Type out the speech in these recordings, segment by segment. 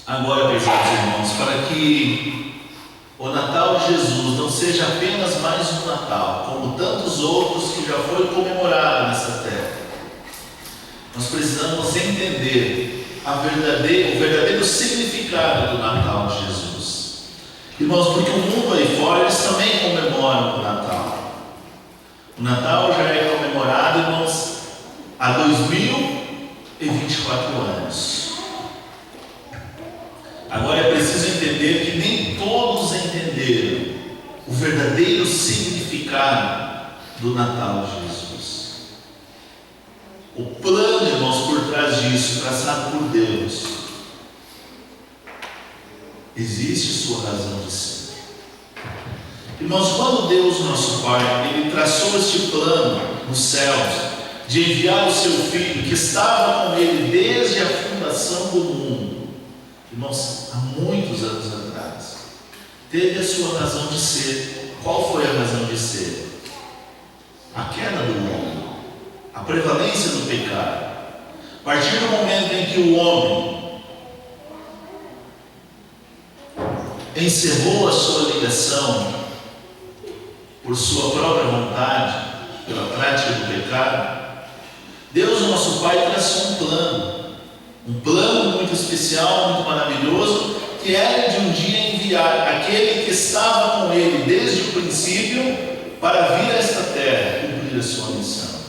Agora, prezados irmãos, para que o Natal de Jesus não seja apenas mais um Natal, como tantos outros que já foi comemorado nessa terra, nós precisamos entender o verdadeiro significado do Natal de Jesus. Irmãos, porque o mundo aí fora, eles também comemoram o Natal. O Natal já é comemorado, irmãos, há 2024 anos. Agora é preciso entender que nem todos entenderam o verdadeiro significado do Natal de Jesus. O plano, irmãos, por trás disso, traçado por Deus, existe sua razão de ser. Irmãos, quando Deus, nosso Pai, Ele traçou este plano nos céus, de enviar o seu Filho, que estava com Ele desde a fundação do mundo, irmãos, há muitos anos atrás, teve a sua razão de ser. Qual foi a razão de ser? A queda do homem, a prevalência do pecado. A partir do momento em que o homem encerrou a sua ligação por sua própria vontade, pela prática do pecado, Deus, nosso Pai, traçou um plano muito especial, muito maravilhoso, que era de um dia enviar aquele que estava com Ele desde o princípio para vir a esta terra cumprir a sua missão,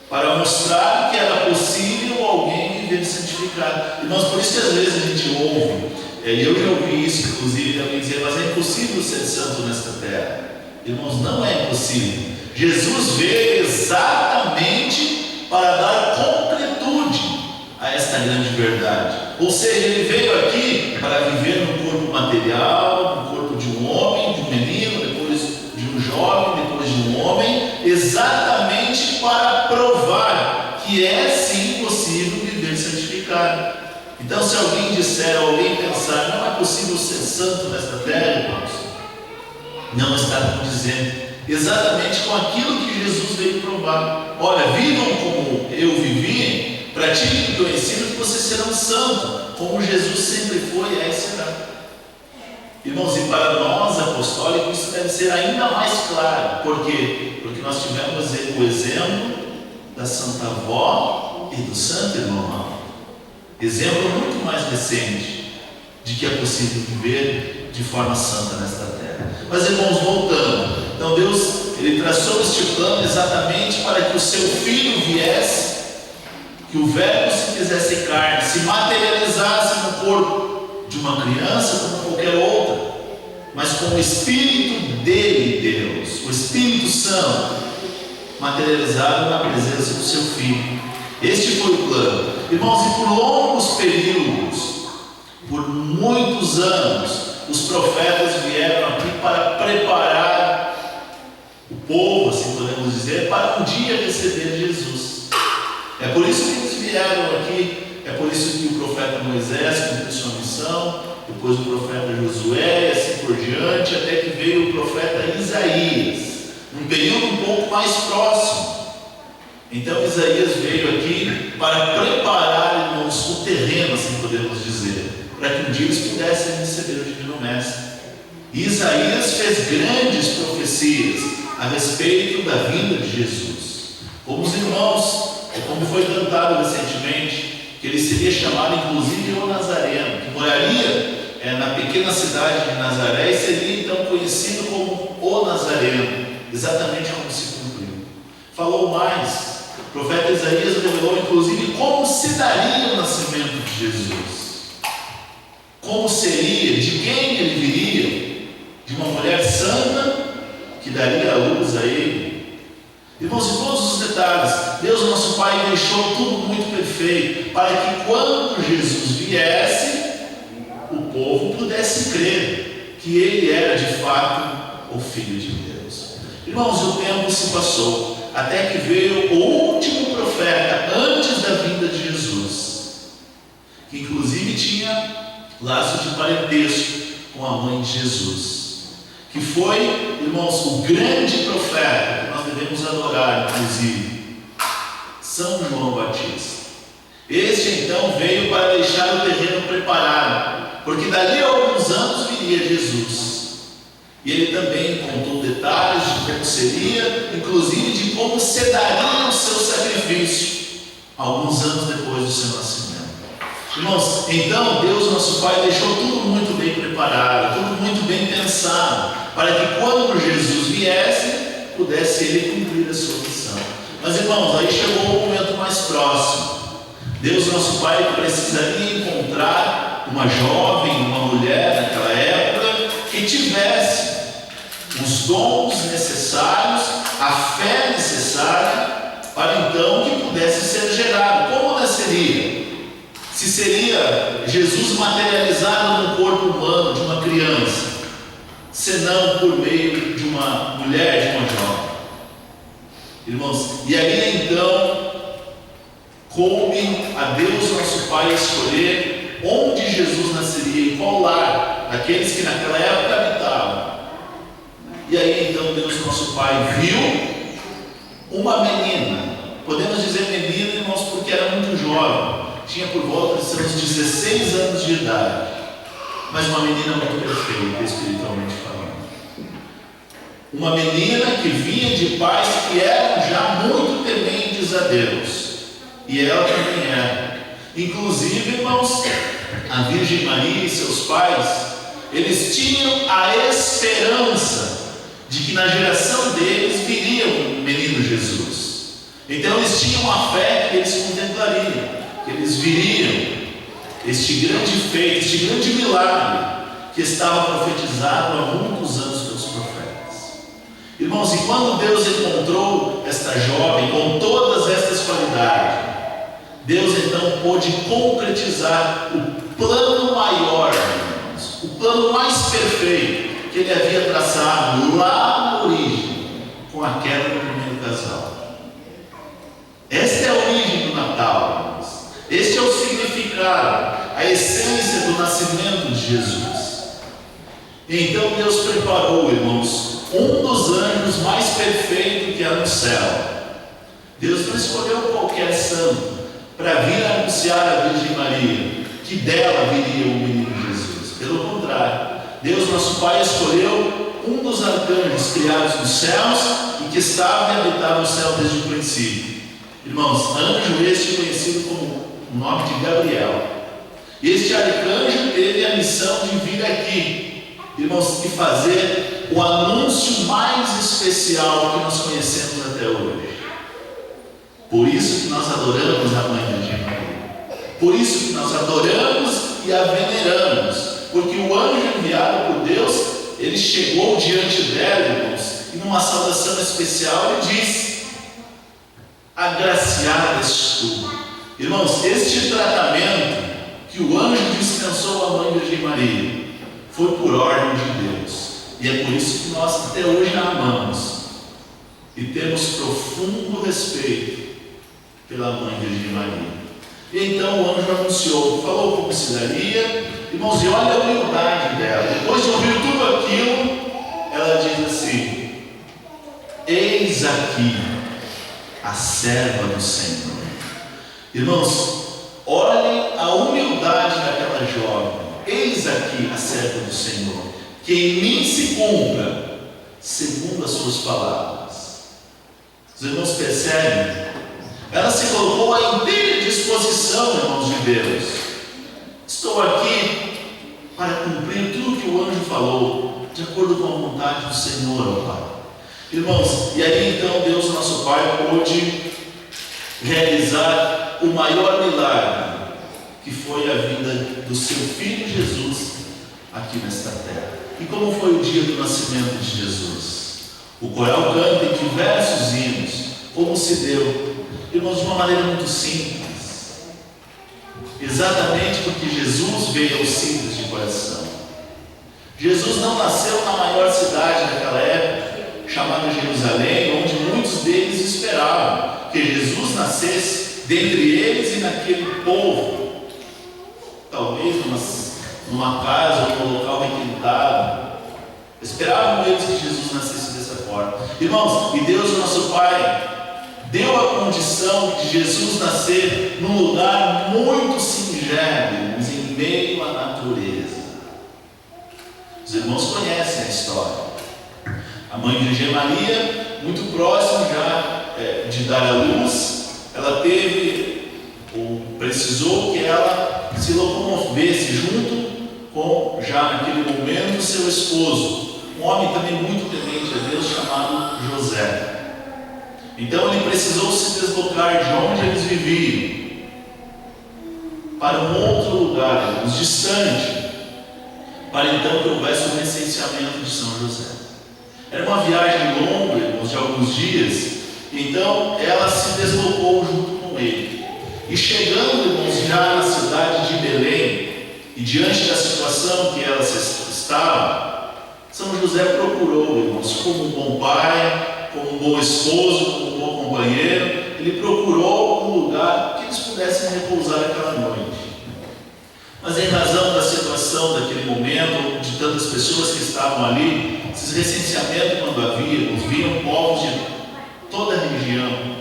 para mostrar que era possível alguém viver santificado. Irmãos, por isso que às vezes a gente ouve, e eu já ouvi isso inclusive também dizer, mas é impossível ser santo nesta terra. Irmãos, não é impossível. Jesus veio exatamente para dar completude a esta grande verdade. Ou seja, Ele veio aqui para viver no corpo material, no corpo de um homem, de um menino, depois de um jovem, depois de um homem, exatamente para provar que é sim possível viver santificado. Então, se alguém disser, alguém pensar, não é possível ser santo nesta terra, irmãos, não está condizendo exatamente com aquilo que Jesus veio provar. Olha, vivam como eu vivi, pratiquem o que eu ensino, que vocês serão santos, como Jesus sempre foi, é e será. Irmãos, e para nós apostólicos isso deve ser ainda mais claro. Por quê? Porque nós tivemos o exemplo da Santa Avó e do Santo Irmão. Exemplo muito mais recente de que é possível viver de forma santa nesta terra. Mas, irmãos, voltando. Então Deus, Ele traçou este plano exatamente para que o seu Filho viesse, que o Verbo se fizesse carne, se materializasse no corpo de uma criança como qualquer outra, mas com o Espírito dele, Deus, o Espírito Santo, materializado na presença do seu Filho. Este foi o plano. Irmãos, e por longos períodos, por muitos anos, os profetas vieram aqui para preparar o povo, assim podemos dizer, para um dia receber Jesus. É por isso que eles vieram aqui, é por isso que o profeta Moisés cumpriu sua missão, depois o profeta Josué, e assim por diante, até que veio o profeta Isaías, num período um pouco mais próximo. Então Isaías veio aqui para preparar, irmãos, o terreno, assim podemos dizer, para que um dia eles pudessem receber o Divino Mestre. E Isaías fez grandes profecias a respeito da vinda de Jesus. Como os irmãos, como foi cantado recentemente, que ele seria chamado inclusive o Nazareno, que moraria na pequena cidade de Nazaré e seria então conhecido como o Nazareno, exatamente como se cumpriu. Falou mais. O profeta Isaías revelou inclusive como se daria o nascimento de Jesus, como seria, de quem ele viria, de uma mulher santa que daria a luz a ele. Irmãos, em todos os detalhes, Deus nosso Pai deixou tudo muito perfeito, para que quando Jesus viesse, o povo pudesse crer que ele era de fato o Filho de Deus. Irmãos, o tempo se passou, até que veio o último profeta antes da vinda de Jesus, que inclusive tinha laço de parentesco com a mãe de Jesus, que foi, irmãos, o grande profeta que nós devemos adorar, inclusive, São João Batista. Este então veio para deixar o terreno preparado, porque dali a alguns anos viria Jesus. E ele também contou detalhes de como seria, inclusive de como se daria o seu sacrifício, alguns anos depois do seu nascimento. Irmãos, então Deus nosso Pai deixou tudo muito bem preparado, tudo muito bem pensado, para que quando Jesus viesse, pudesse ele cumprir a sua missão. Mas irmãos, aí chegou o momento mais próximo. Deus nosso Pai precisaria encontrar uma jovem, uma mulher naquela época, que tivesse os dons necessários, a fé necessária, para então que pudesse ser gerado. Como nasceria? Se seria Jesus materializado no corpo humano de uma criança, senão por meio de uma mulher, de uma jovem. Irmãos, e aí então coube a Deus nosso Pai escolher onde Jesus nasceria, em qual lar, daqueles que naquela época habitavam. E aí então Deus nosso Pai viu uma menina, podemos dizer menina, irmãos, porque era muito jovem, tinha por volta de seus 16 anos de idade, mas uma menina muito perfeita, espiritualmente falando. Uma menina que vinha de pais que eram já muito tementes a Deus, e ela também era. Inclusive, irmãos, a Virgem Maria e seus pais, eles tinham a esperança de que na geração deles viria o menino Jesus. Então eles tinham a fé que eles contemplariam, que eles viriam este grande feito, este grande milagre que estava profetizado há muitos anos pelos profetas. Irmãos, e quando Deus encontrou esta jovem com todas estas qualidades, Deus então pôde concretizar o plano maior, irmãos, o plano mais perfeito que ele havia traçado lá na origem, com a queda do primeiro casal. Esta é a origem do Natal, irmãos. Este é o significado, a essência do nascimento de Jesus. Então Deus preparou, irmãos, um dos anjos mais perfeitos que há no céu. Deus não escolheu qualquer santo para vir anunciar à Virgem Maria que dela viria o menino Jesus. Pelo contrário, Deus nosso Pai escolheu um dos arcanjos criados nos céus e que estava e habitava no céu desde o princípio. Irmãos, anjo este conhecido como o nome de Gabriel. Este arcanjo teve a missão de vir aqui, irmãos, e fazer o anúncio mais especial que nós conhecemos até hoje. Por isso que nós adoramos a Mãe Virgem Maria. Por isso que nós adoramos e a veneramos. Porque o anjo enviado por Deus, ele chegou diante dela, irmãos, e numa saudação especial ele disse: agraciada és tu. Irmãos, este tratamento que o anjo dispensou à Mãe Virgem Maria foi por ordem de Deus. E é por isso que nós até hoje a amamos e temos profundo respeito pela Mãe Virgem Maria. E então o anjo anunciou, falou como se daria. Irmãos, e olha a humildade dela. Depois de ouvir tudo aquilo, ela diz assim: eis aqui a serva do Senhor. Irmãos, olhem a humildade daquela jovem. Eis aqui a serva do Senhor, que em mim se cumpra segundo as suas palavras. Os irmãos percebem? Ela se colocou à inteira disposição, irmãos de Deus. Estou aqui para cumprir tudo que o anjo falou, de acordo com a vontade do Senhor, ó Pai. Irmãos, e aí então Deus nosso Pai pôde realizar o maior milagre, que foi a vinda do seu Filho Jesus aqui nesta terra. E como foi o dia do nascimento de Jesus? O coral canta em diversos hinos como se deu, irmãos, de uma maneira muito simples. Exatamente porque Jesus veio aos simples de coração. Jesus não nasceu na maior cidade daquela época, chamada Jerusalém, onde muitos deles esperavam que Jesus nascesse dentre eles e naquele povo, talvez numa casa ou num local requintado. Esperavam eles que Jesus nascesse dessa forma. Irmãos, e Deus, nosso Pai, deu a condição de Jesus nascer num lugar muito singelo, em meio à natureza. Os irmãos conhecem a história. A mãe de Maria, muito próximo já de dar à luz, ela precisou que ela se locomovesse junto com, já naquele momento, seu esposo, um homem também muito temente a Deus, chamado José. Então ele precisou se deslocar de onde eles viviam para um outro lugar, irmãos, distante, para então que houvesse o recenseamento de São José. Era uma viagem longa, irmãos, de alguns dias. Então ela se deslocou junto com ele. E chegando, irmãos, já na cidade de Belém, e diante da situação que ela estava, São José procurou, irmãos, como um bom pai, como um bom esposo, como um bom companheiro, ele procurou um lugar que eles pudessem repousar aquela noite. Mas em razão da situação daquele momento, de tantas pessoas que estavam ali, esses recenseamentos quando havia, viam povos de toda a região,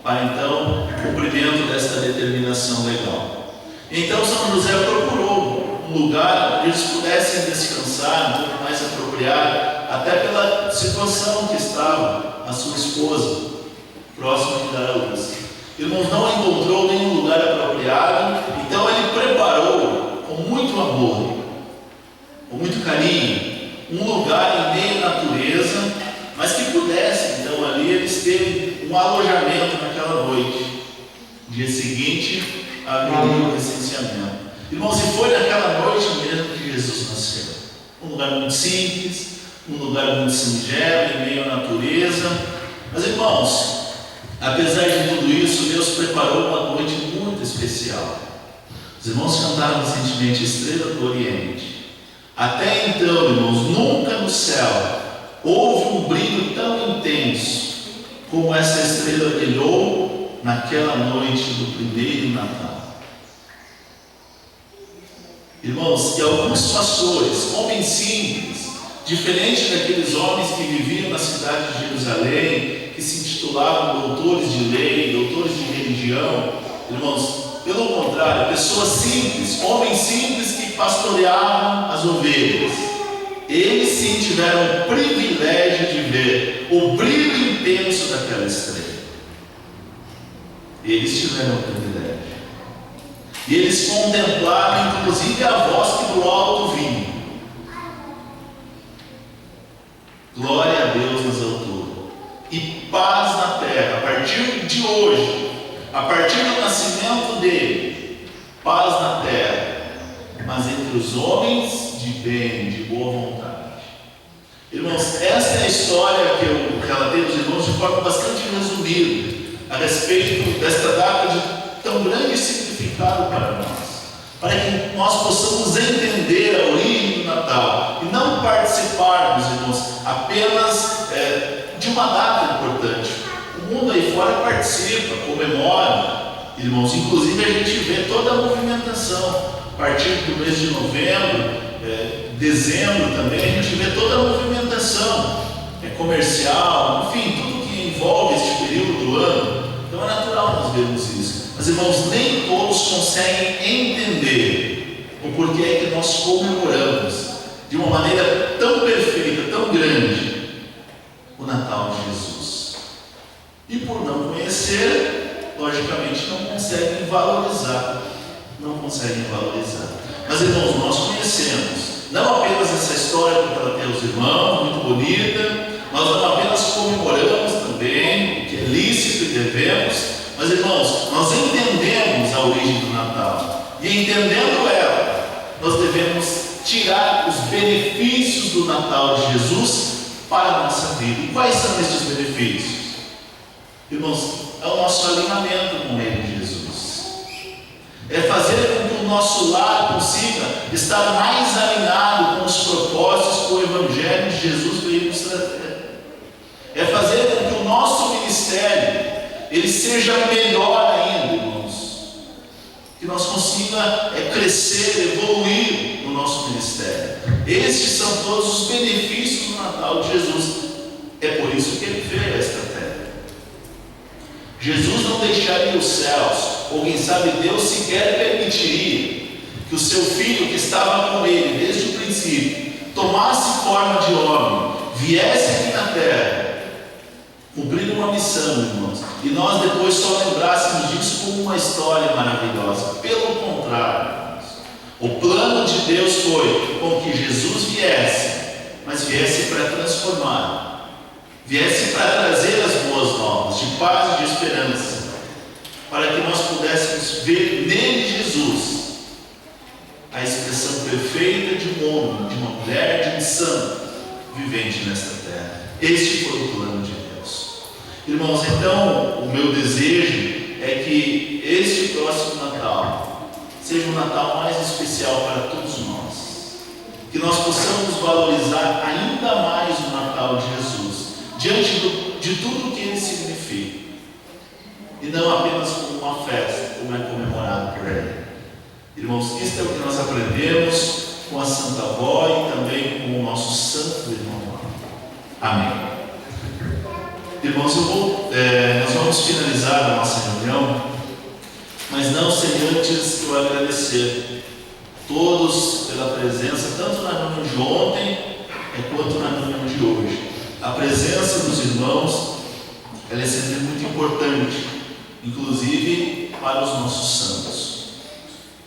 para então o cumprimento desta determinação legal. Então São José procurou um lugar onde eles pudessem descansar, um pouco mais apropriado, até pela situação que estava a sua esposa, próxima de dar à luz. Irmãos, não encontrou nenhum lugar apropriado, então ele preparou com muito amor, com muito carinho, um lugar em meio à natureza, mas que pudesse, então ali eles terem um alojamento naquela noite. No dia seguinte, haveria o recenseamento. Irmãos, e foi naquela noite mesmo que Jesus nasceu. Um lugar muito simples, um lugar muito singelo, em meio à natureza. Mas, irmãos, apesar de tudo isso, Deus preparou uma noite muito especial. Os irmãos cantaram recentemente Estrela do Oriente. Até então, irmãos, nunca no céu houve um brilho tão intenso como essa estrela brilhou naquela noite do primeiro Natal. Irmãos, e alguns pastores, homens simples, diferente daqueles homens que viviam na cidade de Jerusalém, que se intitulavam doutores de lei, doutores de religião, irmãos, pelo contrário, pessoas simples, homens simples que pastoreavam as ovelhas, eles sim tiveram o privilégio de ver o brilho intenso daquela estrela. Eles tiveram o privilégio. E eles contemplaram, inclusive, a voz que do alto vinha. Glória a Deus nas alturas. E paz na terra. A partir de hoje, a partir do nascimento dele, paz na terra, mas entre os homens de bem, de boa vontade. Irmãos, esta é a história que eu relatei aos irmãos de forma bastante resumida, a respeito desta data de tão grande significado para nós, para que nós possamos entender a origem do Natal e não participarmos, irmãos, apenas de uma data importante. O mundo aí fora participa, comemora, irmãos, inclusive a gente vê toda a movimentação. A partir do mês de novembro, dezembro também, a gente vê toda a movimentação comercial, enfim, tudo que envolve este período do ano. Então é natural nós vermos isso. Mas, irmãos, nem todos conseguem entender o porquê é que nós comemoramos de uma maneira tão perfeita, tão grande, o Natal de Jesus. E por não conhecer, logicamente não conseguem valorizar. Não conseguem valorizar. Mas, irmãos, nós conhecemos não apenas essa história que ela tem aos irmãos, muito bonita, nós não apenas comemoramos também o que é lícito e devemos, mas, irmãos, nós entendemos a origem do Natal, e entendendo ela, nós devemos tirar os benefícios do Natal de Jesus para a nossa vida. E quais são estes benefícios? Irmãos, é o nosso alinhamento com Ele, Jesus. É fazer com que o nosso lar consiga estar mais alinhado com os propósitos que o Evangelho de Jesus veio nos trazer. É fazer com que o nosso ministério ele seja melhor ainda, irmãos. Que nós consiga crescer, evoluir no nosso ministério. Estes são todos os benefícios do Natal de Jesus. É por isso que Ele veio a esta terra. Jesus não deixaria os céus, ou quem sabe Deus sequer permitiria que o seu filho, que estava com ele desde o princípio, tomasse forma de homem, viesse aqui na terra, cumprindo uma missão, irmãos, e nós depois só lembrássemos disso como uma história maravilhosa. Pelo contrário, irmãos, o plano de Deus foi com que Jesus viesse, mas viesse para transformar, viesse para trazer as boas novas de paz e de esperança, para que nós pudéssemos ver nele, Jesus, a expressão perfeita de um homem, de uma mulher, de um santo vivente nesta terra. Este foi o plano de Deus. Irmãos, então o meu desejo é que este próximo Natal seja um Natal mais especial para todos nós, que nós possamos valorizar ainda mais o Natal de Jesus, diante de tudo o que ele significa, e não apenas como uma festa, como é comemorado por ele. Irmãos, isto é o que nós aprendemos com a Santa Avó e também com o nosso santo irmão. Amém. Irmãos, nós vamos finalizar a nossa reunião, mas não sem antes eu agradecer todos pela presença, tanto na reunião de ontem quanto na reunião de hoje. A presença dos irmãos, ela é sempre muito importante, inclusive para os nossos santos.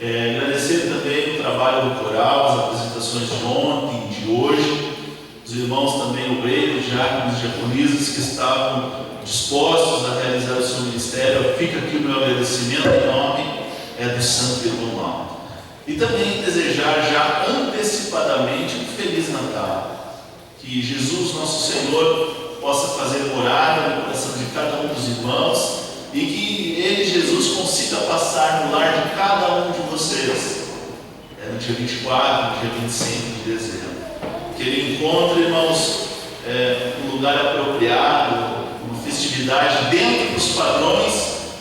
Agradecer também o trabalho do coral, as apresentações de ontem e de hoje, os irmãos também obreiros, diáconos e diaconisas que estavam dispostos a realizar o seu ministério. Fica aqui o meu agradecimento em nome do Santo Irmão Alto. E também desejar já antecipadamente um Feliz Natal. Que Jesus, nosso Senhor, possa fazer morada no coração de cada um dos irmãos e que Ele, Jesus, consiga passar no lar de cada um de vocês, no dia 24, no dia 25 de dezembro. Que Ele encontre, irmãos, um lugar apropriado, uma festividade dentro dos padrões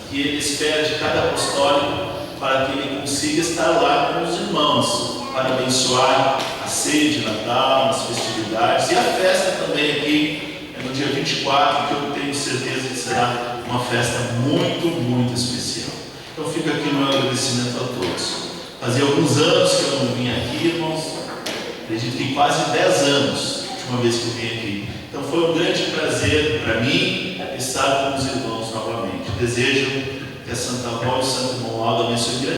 que Ele espera de cada apostólico, para que Ele consiga estar lá com os irmãos, para abençoar a ceia de Natal, as festividades e a festa também aqui, no dia 24, que eu tenho certeza que será uma festa muito, muito especial. Então fica aqui o meu agradecimento a todos. Fazia alguns anos que eu não vim aqui, irmãos, acredito que quase 10 anos, a última vez que eu vim aqui. Então foi um grande prazer para mim estar com os irmãos novamente. Desejo que a Santa Avó e o Santo Irmão Aldo abençoe